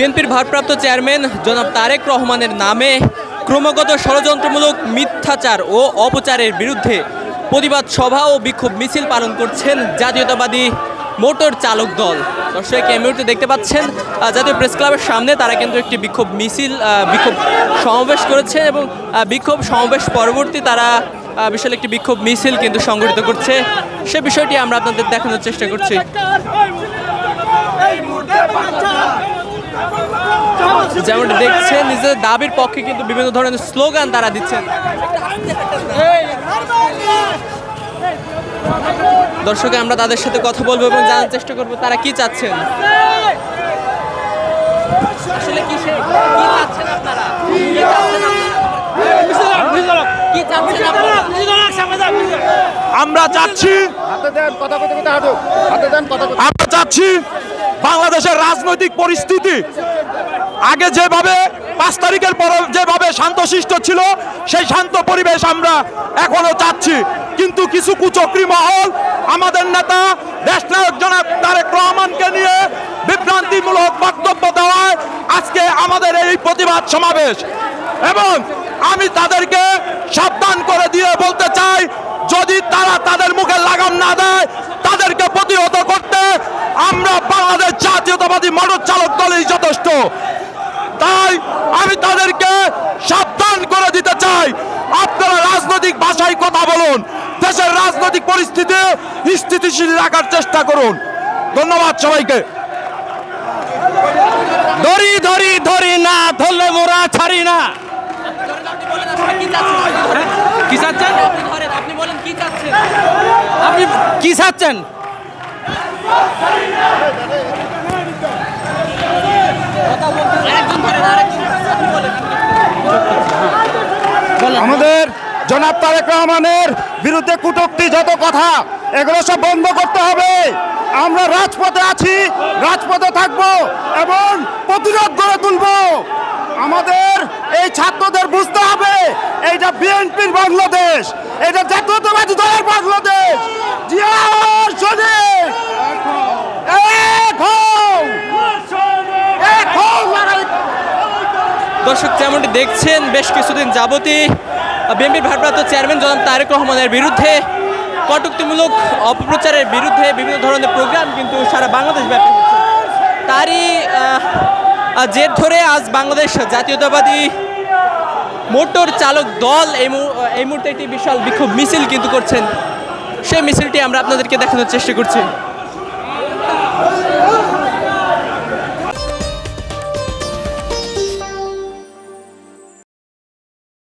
বিএনপির ভারপ্রাপ্ত চেয়ারম্যান জনাব তারেক রহমানের নামে ক্রমাগত ষড়যন্ত্রমূলক মিথ্যাচার ও অপচারের বিরুদ্ধে প্রতিবাদ সভা ও বিক্ষোভ মিছিল পালন করছেন জাতীয়তাবাদী মোটর চালক দল। দর্শক এই মুহূর্তে দেখতে পাচ্ছেন জাতীয় প্রেস ক্লাবের সামনে তারা কিন্তু একটি বিক্ষোভ সমাবেশ করেছেন এবং বিক্ষোভ সমাবেশ পরবর্তী তারা বিশাল একটি বিক্ষোভ মিছিল কিন্তু সংগঠিত করছে। সে বিষয়টি আমরা আপনাদের দেখানোর চেষ্টা করছি। যেমনটা দেখছেন নিজেদের দাবির পক্ষে কিন্তু বিভিন্ন ধরনের স্লোগান তারা দিচ্ছেন। দর্শক আমরা তাদের সাথে কথা বলবো এবং জানার চেষ্টা করবো তারা কি চাচ্ছেন, আসলে কি চাচ্ছেন আপনারা, আমরা চাচ্ছি বাংলাদেশের রাজনৈতিক পরিস্থিতি আগে যেভাবে 5 তারিখের পর যেভাবে শান্তশিষ্ট ছিল সেই শান্ত পরিবেশ আমরা এখনো চাচ্ছি, কিন্তু কিছু কুচক্রী মহল আমাদের নেতা দেশনায়ক জনাব তারেক রহমানকে নিয়ে বিভ্রান্তিমূলক বক্তব্য দেওয়ায় আজকে আমাদের এই প্রতিবাদ সমাবেশ। এবং আমি তাদেরকে সাবধান করে দিয়ে বলতে চাই, যদি তারা তাদের মুখে লাগাম না দেয় তাদেরকে প্রতিহত করতে আমরা বাংলাদেশ জাতীয়তাবাদী মোটর চালক দলই যথেষ্ট। তাই আমি তাদেরকে সাবধান করে দিতে চাই, আপনারা রাজনৈতিক ভাষায় কথা বলুন, দেশের রাজনৈতিক পরিস্থিতি স্থিতিশীল রাখার চেষ্টা করুন। ধন্যবাদ সবাইকে। ধরি ধরি ধরি না ধরলে মোরা ছাড়ি না। কি চাচ্ছেন আপনি বলেন, কি চাচ্ছেন আপনি কি চাচ্ছেন? আমাদের জনাব তারেক রহমানের বিরুদ্ধে কটূক্তি যত কথা এগুলো সব বন্ধ করতে হবে। আমরা রাজপথে আছি, রাজপথে থাকবো এবং প্রতিরোধ গড়ে তুলবো। আমাদের এই ছাত্রদের বুঝতে হবে এইটা বিএনপির বাংলাদেশ, এটা জাতীয়তাবাদী দলের বাংলাদেশ। দর্শক যেমনটি দেখছেন বেশ কিছুদিন যাবতই বিএনপির ভারপ্রাপ্ত চেয়ারম্যান জনাব তারেক রহমানের বিরুদ্ধে কটূক্তিমূলক অপপ্রচারের বিরুদ্ধে বিভিন্ন ধরনের প্রোগ্রাম কিন্তু সারা বাংলাদেশ ব্যাপী হচ্ছে। তারই জের ধরে আজ বাংলাদেশ জাতীয়তাবাদী মোটর চালক দল এই মুহূর্তে একটি বিশাল বিক্ষোভ মিছিল কিন্তু করছেন। সেই মিছিলটি আমরা আপনাদেরকে দেখানোর চেষ্টা করছি।